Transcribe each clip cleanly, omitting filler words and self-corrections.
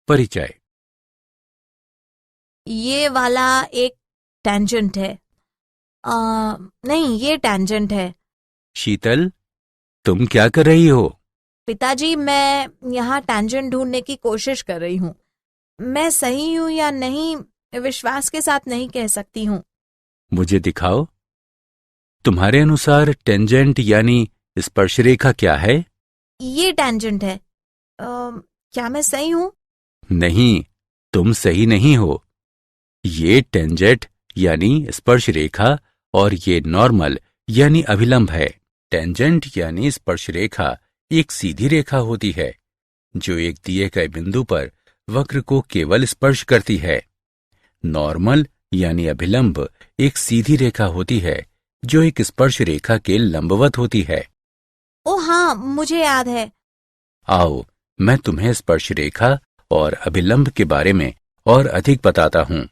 परिचय। ये वाला एक टेंजेंट है। नहीं, ये टेंजेंट है। शीतल, तुम क्या कर रही हो? पिताजी, मैं यहाँ टेंजेंट ढूंढने की कोशिश कर रही हूँ। मैं सही हूँ या नहीं, विश्वास के साथ नहीं कह सकती हूँ। मुझे दिखाओ। तुम्हारे अनुसार टेंजेंट यानी स्पर्शरेखा क्या है? ये टेंजेंट है। क्या मैं सही हूँ? नहीं, तुम सही नहीं हो। ये टेंजेंट यानी स्पर्शरेखा और ये नॉर्मल यानी अभिलंब है। टेंजेंट यानी स्पर्शरेखा एक सीधी रेखा होती है जो एक दिए गए बिंदु पर वक्र को केवल स्पर्श करती है। नॉर्मल यानी अभिलंब एक सीधी रेखा होती है जो एक स्पर्श रेखा के लंबवत होती है। ओ हाँ, मुझे याद है। आओ, मैं तुम्हें स्पर्श रेखा और अभिलंब के बारे में और अधिक बताता हूं।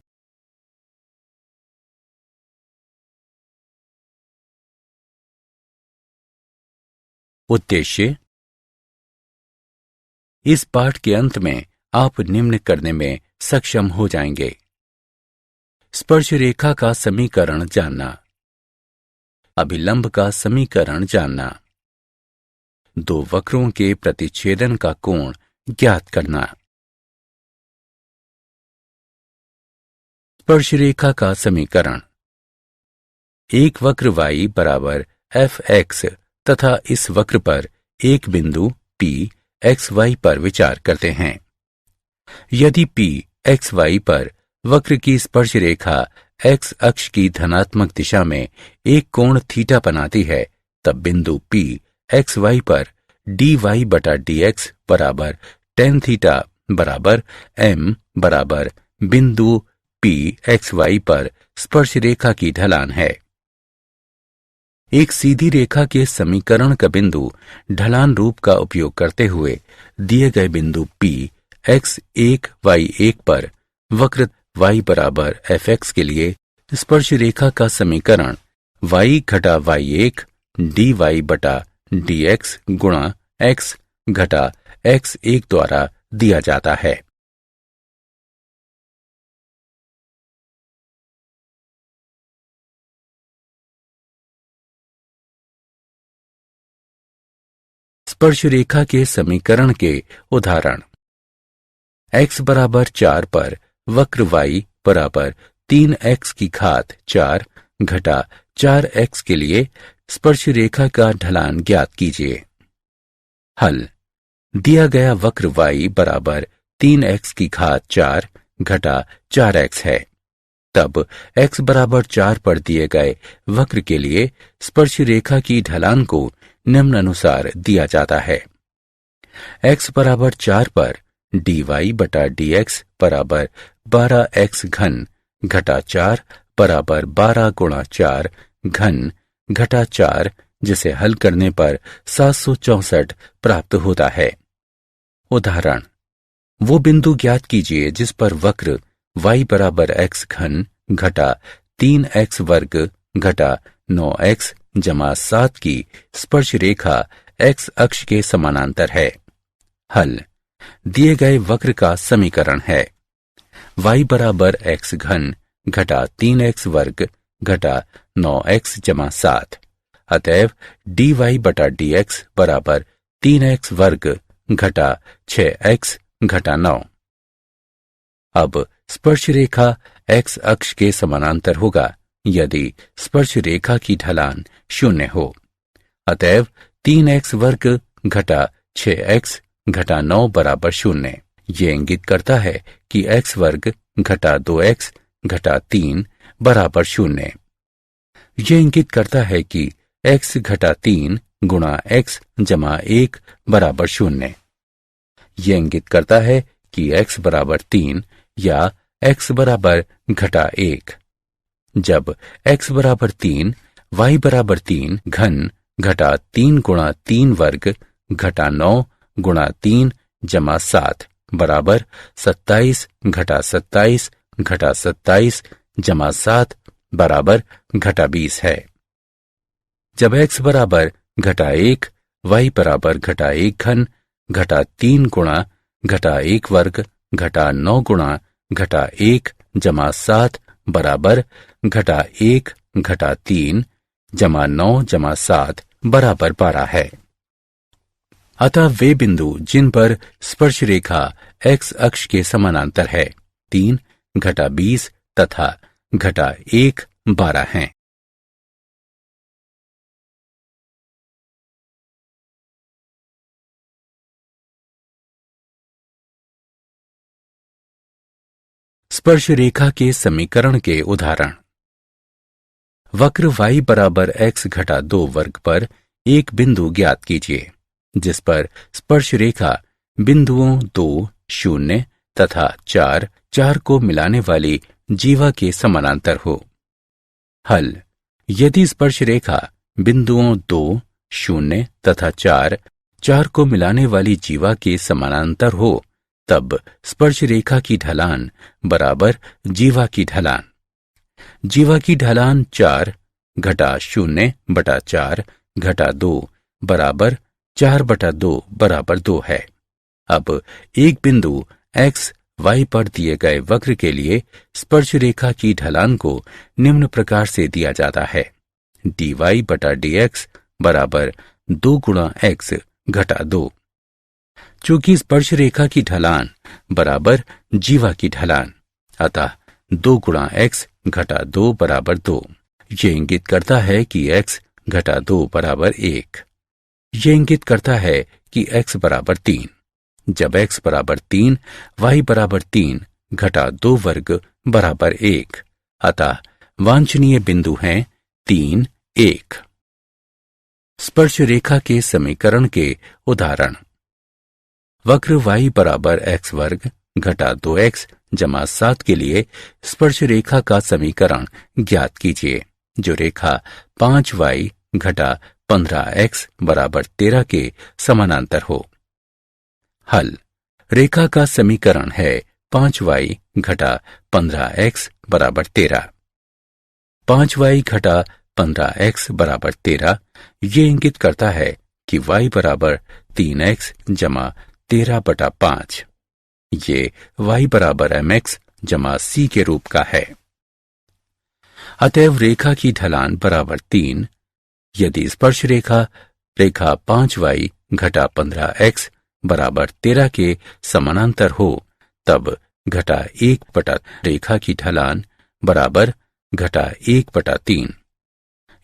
उद्देश्य। इस पाठ के अंत में आप निम्न करने में सक्षम हो जाएंगे। स्पर्श रेखा का समीकरण जानना, अभिलंब का समीकरण जानना, दो वक्रों के प्रतिच्छेदन का कोण ज्ञात करना। स्पर्शरेखा का समीकरण। एक वक्र y बराबर fx तथा इस वक्र पर एक बिंदु P xy पर विचार करते हैं। यदि P xy पर वक्र की स्पर्शरेखा x अक्ष की धनात्मक दिशा में एक कोण थीटा बनाती है, तब बिंदु P xy पर dy बटा dx बराबर tan थीटा बराबर m बराबर बिंदु P xy पर स्पर्शरेखा की ढलान है। एक सीधी रेखा के समीकरण का बिंदु ढलान रूप का उपयोग करते हुए दिए गए बिंदु P x1 y1 पर वक्र y बराबर fx के लिए स्पर्श रेखा का समीकरण y घटा y1 dy बटा dx गुणा x घटा x1 द्वारा दिया जाता है। स्पर्श रेखा के समीकरण के उदाहरण। x बराबर 4 पर वक्र y बराबर 3x की घात 4 घटा 4x के लिए स्पर्श रेखा का ढलान ज्ञात कीजिए। हल। दिया गया वक्र y बराबर 3x की घात 4 घटा 4x है, तब x बराबर 4 पर दिए गए वक्र के लिए स्पर्श रेखा की ढलान को निम्नानुसार दिया जाता है। x बराबर 4 पर dy बटा dx बराबर 12x घन घटा 4 बराबर 12 गुणा 4 घन घटा 4, जिसे हल करने पर 764 प्राप्त होता है। उदाहरण। वो बिंदु ज्ञात कीजिए जिस पर वक्र y बराबर x घन घटा 3x वर्ग घटा 9x जमा 7 की स्पर्श रेखा x अक्ष के समानांतर है। हल। दिए गए वक्र का समीकरण है y बराबर x घन घटा 3x वर्ग घटा 9x जमा 7। अतएव dy बटा dx बराबर 3x वर्ग घटा 6x घटा 9। अब स्पर्श रेखा x अक्ष के समानांतर होगा यदि स्पर्श रेखा की ढलान 0 हो। अतएव 3x वर्ग घटा 6x घटा 9 बराबर 0। ये इंगित करता है कि x वर्ग घटा 2x घटा 3 बराबर 0। ये इंगित करता है कि x घटा 3 गुणा x जमा 1 बराबर 0। ये इंगित करता है कि x बराबर 3 या x बराबर घटा 1। जब x बराबर 3 y बराबर 3 घन घटा 3 गुणा 3 वर्ग घटा 9 गुणा 3 जमा 7 बराबर 27 घटा 27 घटा 27 जमा 7 बराबर घटा 20 है। जब x बराबर घटा 1 y बराबर घटा 1 घन घटा 3 गुणा घटा 1 वर्ग घटा 9 गुणा घटा 1 जमा 7 बराबर घटा 1 घटा 3 जमा 9 जमा 7 बराबर 12 है। अतः वे बिंदु जिन पर स्पर्श रेखा x अक्ष के समानांतर है 3 घटा 20 तथा घटा 1 12 हैं। स्पर्श रेखा के समीकरण के उदाहरण। वक्र y बराबर x घटा 2 वर्ग पर एक बिंदु ज्ञात कीजिए जिस पर स्पर्श रेखा बिंदुओं 2, 0 तथा 4 को मिलाने वाली जीवा के समानांतर हो। हल। यदि स्पर्श रेखा बिंदुओं 2, 0 तथा 4 को मिलाने वाली जीवा के समानांतर हो तब स्पर्श रेखा की ढलान बराबर जीवा की ढलान। जीवा की ढलान 4 घटा 0 बटा 4 घटा 2 बराबर 4 बटा 2 बराबर 2 है। अब एक बिंदु x y पर दिए गए वक्र के लिए स्पर्श रेखा की ढलान को निम्न प्रकार से दिया जाता है dy बटा dx बराबर 2 गुणा x घटा 2। चूंकि स्पर्श रेखा की ढलान बराबर जीवा की ढलान अतः 2 गुणा x घटा 2 बराबर 2। ये इंगित करता है कि x घटा 2 बराबर 1। ये इंगित करता है कि x बराबर 3। जब x बराबर 3 y बराबर 3 घटा 2 वर्ग बराबर 1 अतः वांछनीय बिंदु हैं 3, 1। स्पर्श रेखा के समीकरण के उदाहरण। वक्र y बराबर x वर्ग घटा 2x जमा 7 के लिए स्पर्श रेखा का समीकरण ज्ञात कीजिए जो रेखा 5y घटा 15x बराबर 13 के समानांतर हो। हल। रेखा का समीकरण है 5y घटा 15x बराबर 13। 5y घटा 15x बराबर 13 ये इंगित करता है कि y बराबर 3x जमा 13 बटा 5। ये y बराबर mx जमा c के रूप का है। अतएव रेखा की ढलान बराबर 3। यदि स्पर्श रेखा 5y घटा 15x बराबर 13 के समानांतर हो तब घटा 1 बटा रेखा की ढलान बराबर घटा 1 बटा 3।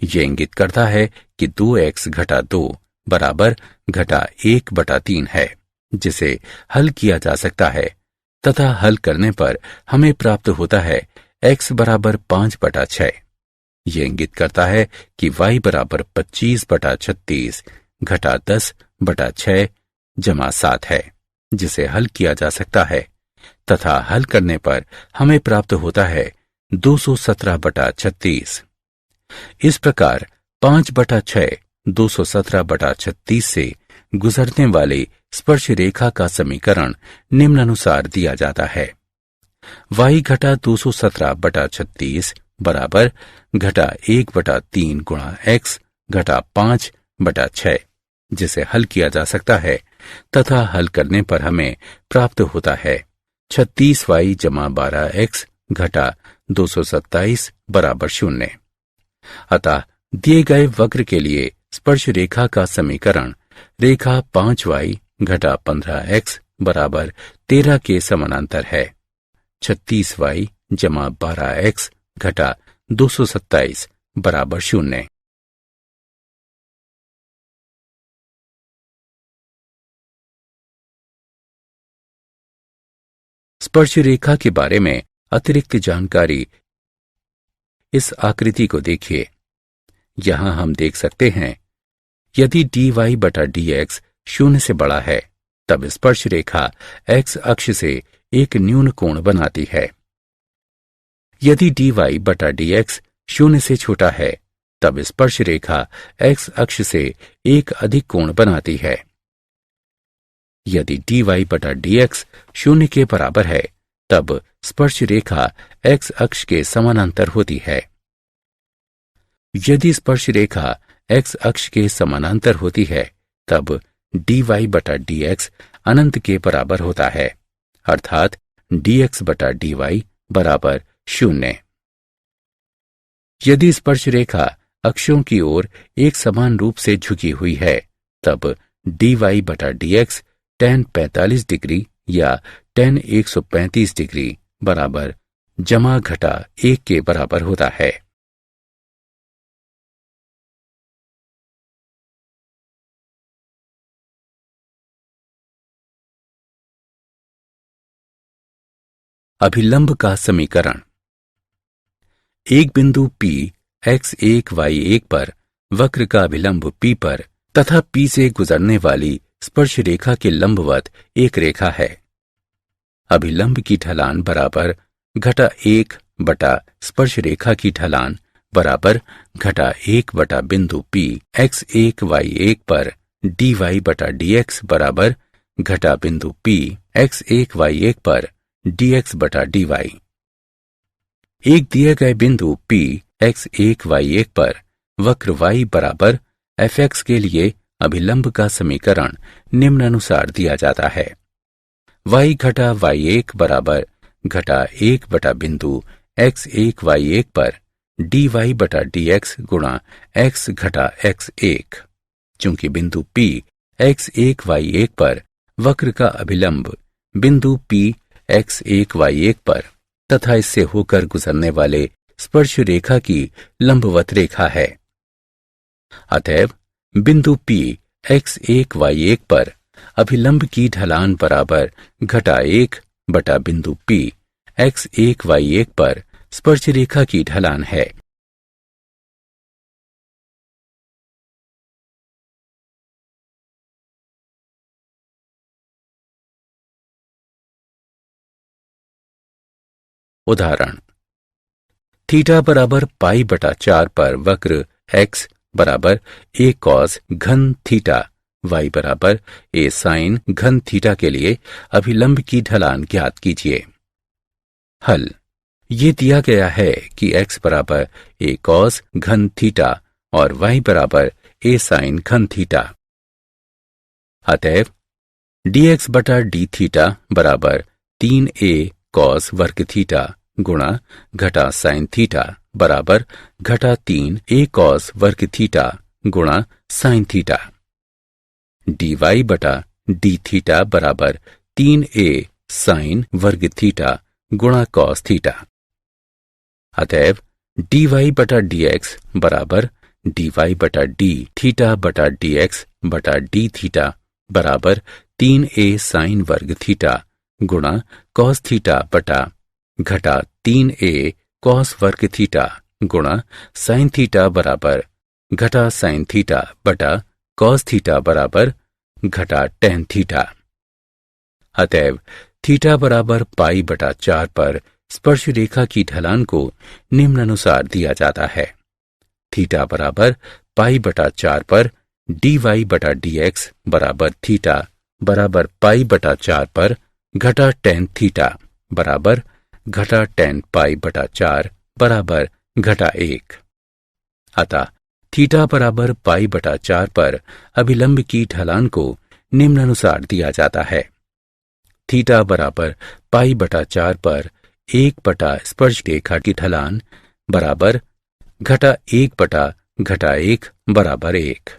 ये इंगित करता है कि 2x घटा 2 बराबर घटा 1 बटा 3 है जिसे हल किया जा सकता है तथा हल करने पर हमें प्राप्त होता है x बराबर 5 बटा 6। ये इंगित करता है कि y बराबर 25 बटा 36 घटा 10 बटा 6 जमा 7 है जिसे हल किया जा सकता है तथा हल करने पर हमें प्राप्त होता है 217 बटा 36। इस प्रकार 5 बटा 6 217 बटा 36 से गुजरने वाले स्पर्श रेखा का समीकरण निम्नानुसार दिया जाता है। y घटा 217 बटा 36 बराबर घटा 1 बटा 3 गुणा x घटा 5 बटा 6 जिसे हल किया जा सकता है तथा हल करने पर हमें प्राप्त होता है 36y जमा 12x घटा 227 बराबर 0। अतः दिए गए वक्र के लिए स्पर्श रेखा का समीकरण रेखा 5y घटा 15x बराबर 13 के समानांतर है। 36y जमा 12x घटा 227 बराबर 0। स्पर्श रेखा के बारे में अतिरिक्त जानकारी इस आकृति को देखिए। यहां हम देख सकते हैं यदि dy बटा dx 0 से बड़ा है तब स्पर्श रेखा x अक्ष से एक न्यून कोण बनाती है। यदि dy बटा dx 0 से छोटा है तब स्पर्श रेखा x अक्ष से एक अधिक कोण बनाती है। यदि dy बटा dx 0 के बराबर है तब स्पर्श रेखा x अक्ष के समानांतर होती है। यदि स्पर्श रेखा x अक्ष के समानांतर होती है तब dy बटा dx अनंत के बराबर होता है अर्थात dx बटा dy बराबर 0। यदि स्पर्श रेखा अक्षों की ओर एक समान रूप से झुकी हुई है तब dy बटा dx tan 45 डिग्री या tan 135 डिग्री बराबर जमा घटा 1 के बराबर होता है। अभिलंब का समीकरण। एक बिंदु P x1 y1 पर वक्र का अभिलंब P पर तथा P से गुजरने वाली स्पर्श रेखा के लंबवत एक रेखा है। अभिलंब की ढलान बराबर घटा 1 बटा स्पर्श रेखा की ढलान बराबर घटा 1 बटा बिंदु P x1 y1 पर dy बटा dx बराबर घटा बिंदु P x1 y1 पर dx बटा dy। एक दिए गए बिंदु P x1 y1 पर वक्र y बराबर fx के लिए अभिलंब का समीकरण निम्नानुसार दिया जाता है। y घटा y1 बराबर घटा 1 बटा बिंदु x1 y1 पर dy बटा dx गुणा x घटा x1। चूंकि बिंदु P x1 y1 पर वक्र का अभिलंब बिंदु P x1 y1 पर तथा इससे होकर गुजरने वाले स्पर्श रेखा की लंबवत रेखा है, अतएव बिंदु P x1 y1 पर अभिलंब की ढलान बराबर घटा 1 बटा बिंदु P x1 y1 पर स्पर्श रेखा की ढलान है। उदाहरण। थीटा बराबर पाई बटा 4 पर वक्र x बराबर a cos घन थीटा y बराबर a sin घन थीटा के लिए अभिलंब की ढलान ज्ञात कीजिए। हल। ये दिया गया है कि x बराबर a cos घन थीटा और y बराबर a sin घन थीटा। अतएव dx बटा d थीटा बराबर 3a cos वर्ग थीटा गुणा घटा साइन थीटा बराबर घटा 3a cos वर्ग थीटा गुणा साइन थीटा। dy बटा d थीटा बराबर 3a साइन वर्ग थीटा गुणा cos थीटा। अतएव dy बटा dx बराबर dy बटा d थीटा बटा dx बटा d थीटा बराबर 3a साइन वर्ग थीटा गुणा cos थीटा बटा घटा 3a cos वर्ग थीटा गुणा साइन थीटा बराबर घटा साइन थीटा बटा cos थीटा बराबर घटा tan थीटा। अतएव थीटा बराबर पाई बटा 4 पर स्पर्श रेखा की ढलान को निम्नानुसार दिया जाता है। थीटा बराबर पाई बटा 4 पर dy बटा dx बराबर थीटा बराबर पाई बटा 4 पर घटा tan थीटा बराबर घटा tan पाई बटा 4 बराबर घटा 1। अतः थीटा बराबर पाई बटा 4 पर अभिलंब की ढलान को निम्नानुसार दिया जाता है। थीटा बराबर पाई बटा 4 पर 1 बटा स्पर्श रेखा की ढलान बराबर घटा 1 बटा घटा 1 बराबर 1।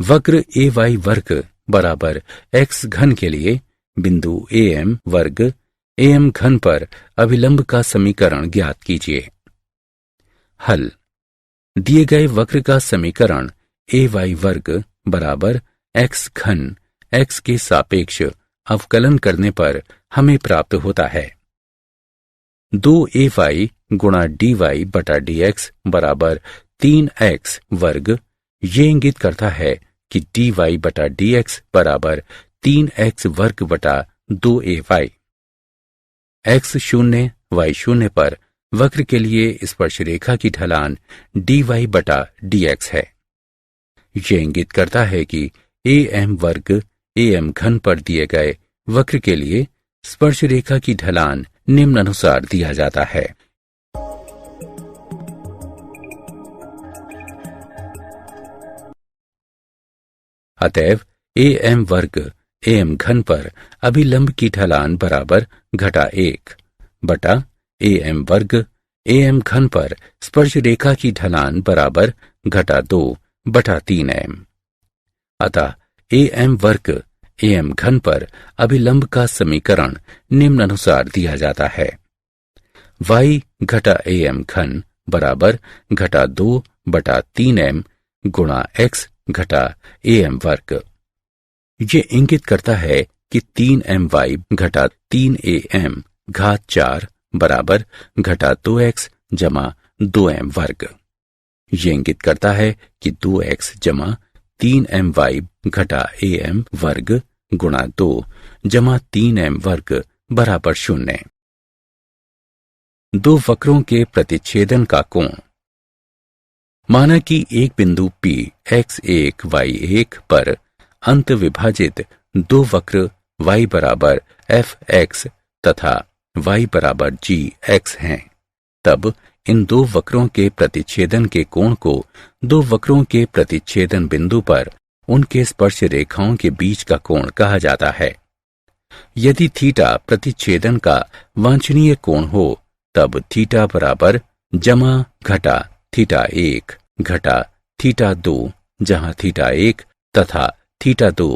वक्र ay वर्ग बराबर x घन के लिए बिंदु am वर्ग am घन पर अभिलंब का समीकरण ज्ञात कीजिए। हल। दिए गए वक्र का समीकरण ay वर्ग बराबर x घन x के सापेक्ष अवकलन करने पर हमें प्राप्त होता है 2ay गुणा dy बटा dx बराबर 3x वर्ग। ये इंगित करता है कि dy बटा dx बराबर 3x वर्ग बटा 2ay। x शून्य y शून्य पर वक्र के लिए स्पर्श रेखा की ढलान dy बटा dx है। यह इंगित करता है कि am वर्ग am घन पर दिए गए वक्र के लिए स्पर्श रेखा की ढलान निम्नानुसार दिया जाता है। अतएव am वर्ग am घन पर अभिलंब की ढलान बराबर घटा 1 बटा am वर्ग am घन पर स्पर्श रेखा की ढलान बराबर घटा 2 बटा 3am। अतः am वर्ग am घन पर अभिलंब का समीकरण निम्नानुसार दिया जाता है। y घटा am घन बराबर घटा 2 बटा 3m गुणा x घटा am वर्ग। ये इंगित करता है कि 3my घटा 3am घात 4 बराबर घटा 2x जमा 2m वर्ग। ये इंगित करता है कि 2x जमा 3my घटा am वर्ग गुणा 2 जमा 3m वर्ग बराबर 0। दो वक्रों के प्रतिच्छेदन का कोण। माना कि एक बिंदु P x1 y1 पर अंत विभाजित दो वक्र y बराबर fx तथा y बराबर gx हैं। तब इन दो वक्रों के प्रतिच्छेदन के कोण को दो वक्रों के प्रतिच्छेदन बिंदु पर उनके स्पर्श रेखाओं के बीच का कोण कहा जाता है। यदि थीटा प्रतिच्छेदन का वांछनीय कोण हो तब थीटा बराबर जमा घटा थीटा 1 घटा थीटा 2 जहां थीटा 1 तथा थीटा 2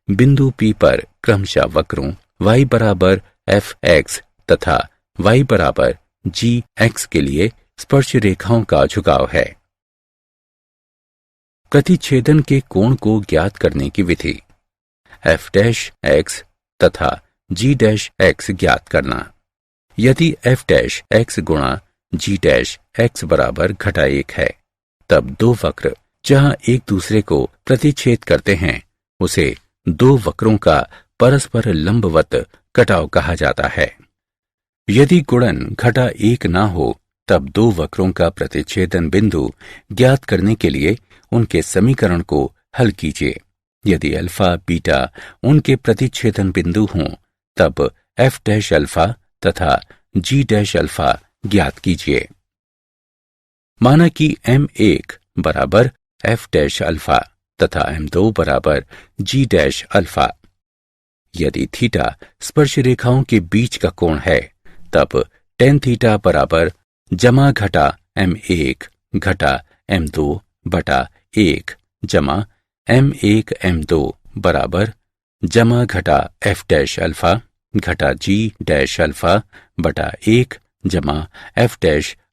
बिंदु P पर क्रमशः वक्रों y बराबर fx तथा y बराबर gx के लिए स्पर्श रेखाओं का झुकाव है। प्रतिच्छेदन के कोण को ज्ञात करने की विधि। f' तथा g' ज्ञात करना। यदि f' गुणा g' बराबर घटा 1 है तब दो वक्र जहां एक दूसरे को प्रतिच्छेद करते हैं उसे दो वक्रों का परस्पर लंबवत कटाव कहा जाता है। यदि गुणन घटा 1 ना हो तब दो वक्रों का प्रतिच्छेदन बिंदु ज्ञात करने के लिए उनके समीकरण को हल कीजिए। यदि अल्फा बीटा उनके प्रतिच्छेदन बिंदु हों तब f' अल्फा तथा g' अल्फा ज्ञात कीजिए। माना कि m1 बराबर f' अल्फा तथा m2 बराबर g' अल्फा। यदि थीटा स्पर्श रेखाओं के बीच का कोण है तब tan थीटा बराबर जमा घटा m1 घटा m2 बटा 1 जमा m1 m2 बराबर जमा घटा f' अल्फा घटा g' अल्फा बटा 1 जमा f'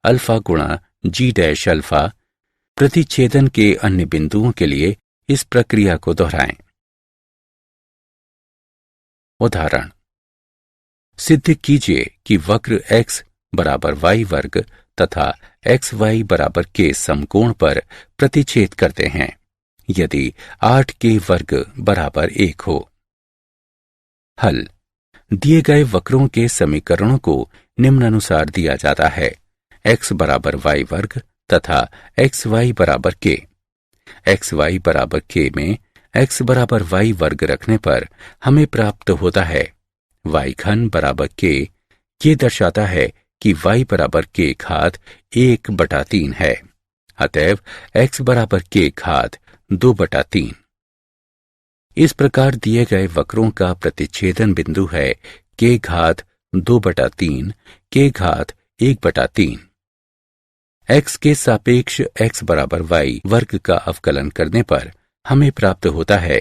अल्फा गुणा g' अल्फा। प्रतिच्छेदन के अन्य बिंदुओं के लिए इस प्रक्रिया को दोहराएं। उदाहरण। सिद्ध कीजिए कि वक्र x बराबर y वर्ग तथा xy बराबर के समकोण पर प्रतिच्छेद करते हैं यदि 8k वर्ग बराबर 1 हो। हल। दिए गए वक्रों के समीकरणों को निम्नानुसार दिया जाता है। x बराबर y वर्ग तथा xy बराबर k। xy बराबर k में x बराबर y वर्ग रखने पर हमें प्राप्त होता है y घन बराबर k। ये दर्शाता है कि y बराबर k घात 1 बटा 3 है। अतएव x बराबर k घात 2 बटा 3। इस प्रकार दिए गए वक्रों का प्रतिच्छेदन बिंदु है k घात 2 बटा 3 k घात 1 बटा 3। x के सापेक्ष x बराबर y वर्ग का अवकलन करने पर हमें प्राप्त होता है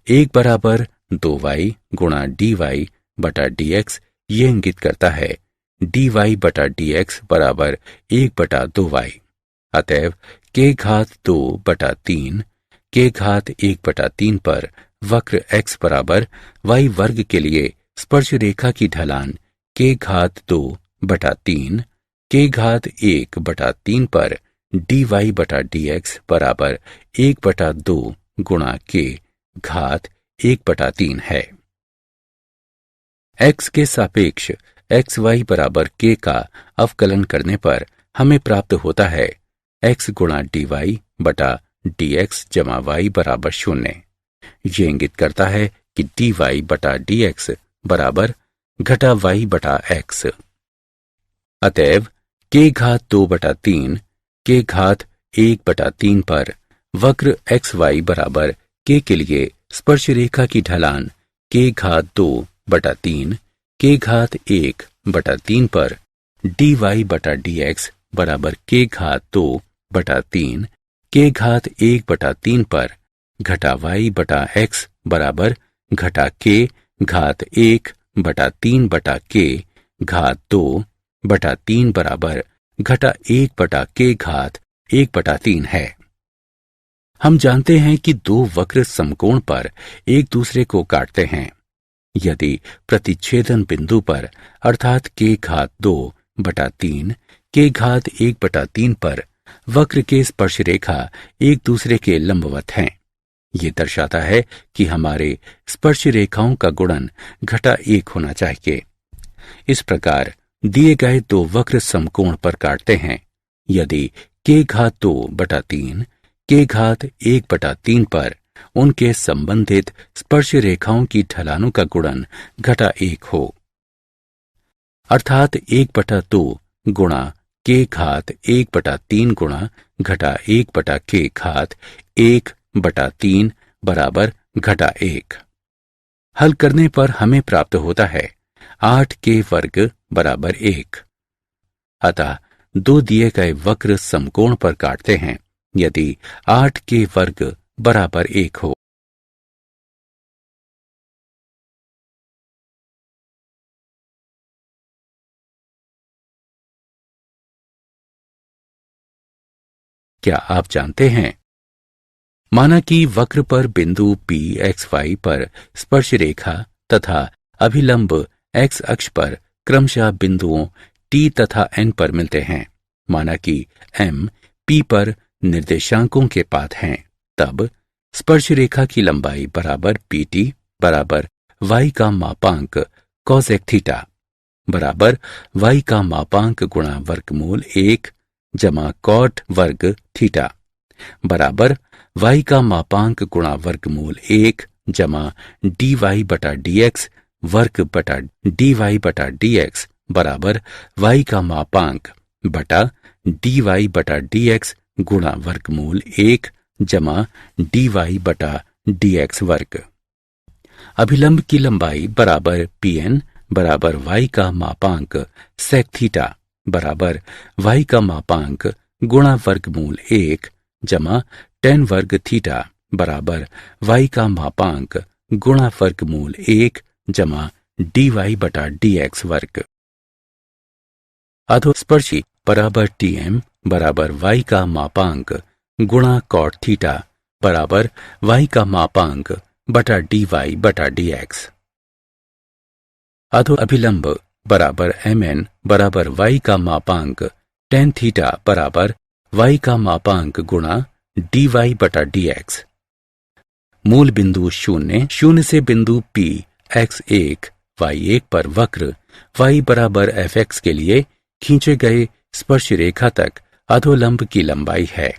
1 बराबर 2y गुणा dy बटा dx। ये इंगित करता है dy बटा dx बराबर 1 बटा 2y। अतएव k घात 2 बटा 3 k घात 1 बटा 3 पर वक्र x बराबर y वर्ग के लिए स्पर्श रेखा की ढलान k घात 2 बटा 3 k घात 1 बटा 3 पर dy बटा dx बराबर 1 बटा 2 गुणा k घात 1 बटा 3 है। x के सापेक्ष xy बराबर k का अवकलन करने पर हमें प्राप्त होता है x गुणा dy बटा dx जमा y बराबर 0। ये इंगित करता है कि dy बटा dx बराबर घटा y बटा x। अतएव k घात 2 बटा 3 k घात 1 बटा 3 पर वक्र xy बराबर के लिए स्पर्श रेखा की ढलान k घात 2/3 k घात 1/3 पर dy/dx बराबर k घात 2/3 k घात 1/3 पर घटा y/x बराबर घटा k घात 1/3 k घात 2/3 बराबर घटा 1/k घात 1/3 है। हम जानते हैं कि दो वक्र समकोण पर एक दूसरे को काटते हैं। यदि प्रतिच्छेदन बिंदु पर अर्थात k घात 2/3 k घात 1/3 पर वक्र के स्पर्श रेखा एक दूसरे के लंबवत हैं, ये दर्शाता है कि हमारे स्पर्श रेखाओं का गुणन घटा 1 होना चाहिए। इस प्रकार दिए गए दो वक्र समकोण पर काटते हैं। यदि k घात 2/3 k घात 1/3 पर उनके संबंधित स्पर्श रेखाओं की ढलानों का गुणन घटा 1 हो, अर्थात 1/2 गुणा k घात 1/3 गुणा घटा 1/k घात 1/3 बराबर घटा 1। हल करने पर हमें प्राप्त होता है 8k वर्ग बराबर 1। अतः दो दिए गए वक्र समकोण पर काटते हैं यदि 8k वर्ग बराबर 1 हो। क्या आप जानते हैं, माना कि वक्र पर बिंदु P XY पर स्पर्श रेखा तथा अभिलंब x अक्ष पर क्रमशः बिंदुओं T तथा N पर मिलते हैं। माना कि M P पर निर्देशांकों के पात हैं, तब स्पर्श रेखा की लंबाई बराबर PT बराबर y का मापांक cosec थीटा बराबर y का मापांक गुणा वर्गमूल 1 जमा cot वर्ग थीटा बराबर y का मापांक गुणा वर्गमूल 1 जमा dy/dx वर्ग बटा dy/dx बराबर y का मापांक बटा dy/dx गुणा वर्गमूल 1 जमा dy/dx वर्ग। अभिलंब की लंबाई बराबर pn बराबर y का मापांक sec थीटा बराबर y का मापांक गुणा वर्गमूल 1 जमा tan वर्ग थीटा बराबर y का मापांक गुणा वर्गमूल 1 जमा dy/dx वर्ग। अधोस्पर्शी बराबर tm बराबर y का मापांक गुणा cot थीटा बराबर y का मापांक बटा dy/dx। अधो अभिलंब बराबर mn बराबर y का मापांक tan थीटा बराबर y का मापांक गुणा dy/dx। मूल बिंदु 0 से बिंदु P x1 y1 पर वक्र y बराबर fx के लिए खींचे गए स्पर्श रेखा तक अधोलंब की लंबाई है।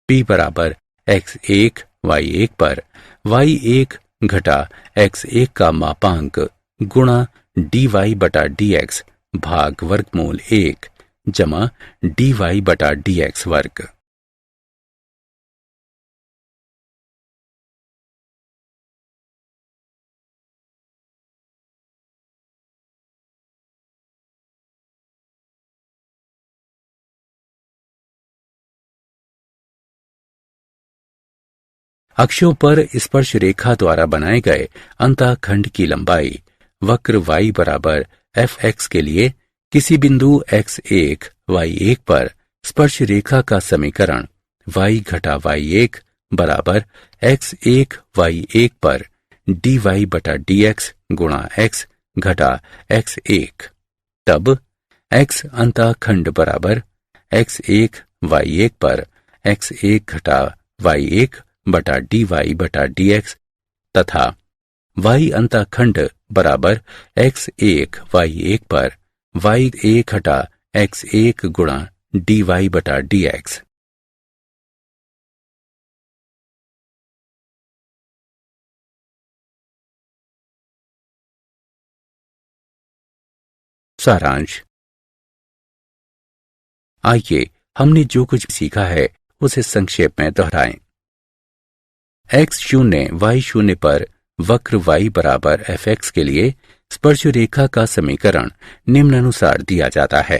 P बराबर x1 y1 पर y1 घटा x1 का मापांक गुणा dy/dx भाग वर्गमूल 1 जमा dy/dx वर्ग। अक्षों पर स्पर्श रेखा द्वारा बनाए गए अंतःखंड की लंबाई वक्र y बराबर fx के लिए किसी बिंदु x1 y1 पर स्पर्श रेखा का समीकरण y घटा y1 बराबर x1 y1 पर dy/dx गुणा x घटा x1। तब x अंतःखंड बराबर x1 y1 पर x1 घटा y1 बटा dy/dx तथा y अंतःखंड बराबर x1 y1 पर y1 घटा x1 गुणा dy/dx। सारांश। आइए हमने जो कुछ सीखा है उसे संक्षेप में दोहराएं। x शून्य y शून्य पर वक्र y बराबर fx के लिए स्पर्श रेखा का समीकरण निम्नानुसार दिया जाता है।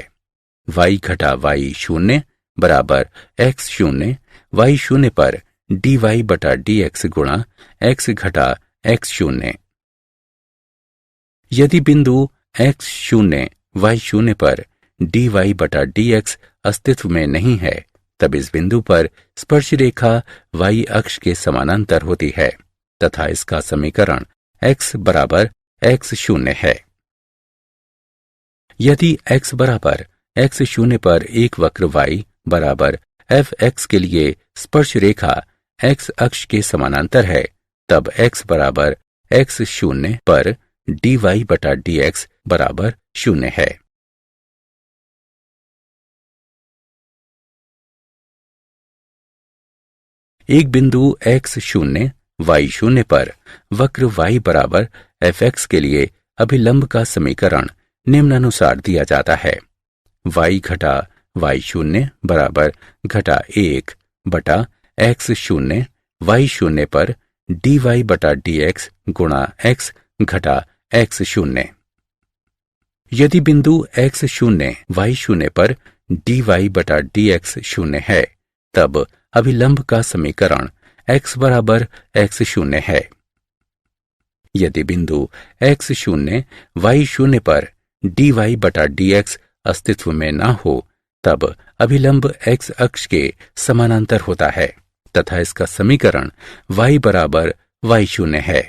y घटा y शून्य बराबर x शून्य y शून्य पर dy बटा dx गुणा x घटा x शून्य। यदि बिंदु x शून्य y शून्य पर dy बटा dx अस्तित्व में नहीं है, तब इस बिंदु पर स्पर्श रेखा y अक्ष के समानांतर होती है तथा इसका समीकरण x बराबर x शून्य है। यदि x बराबर x शून्य पर एक वक्र y बराबर fx के लिए स्पर्श रेखा x अक्ष के समानांतर है, तब x बराबर x शून्य पर dy बटा dx बराबर शून्य है। एक बिंदु x शून्य y शून्य पर वक्र y बराबर fx के लिए अभिलंब का समीकरण निम्नानुसार दिया जाता है। y घटा y शून्य बराबर घटा 1 बटा x शून्य y शून्य पर dy बटा dx गुणा x घटा x शून्य। यदि बिंदु x शून्य y शून्य पर dy बटा dx शून्य है, तब अभिलंब का समीकरण x बराबर x शून्य है। यदि बिंदु x शून्य y शून्य पर dy बटा dx अस्तित्व में न हो, तब अभिलंब x अक्ष के समानांतर होता है तथा इसका समीकरण y बराबर y शून्य है।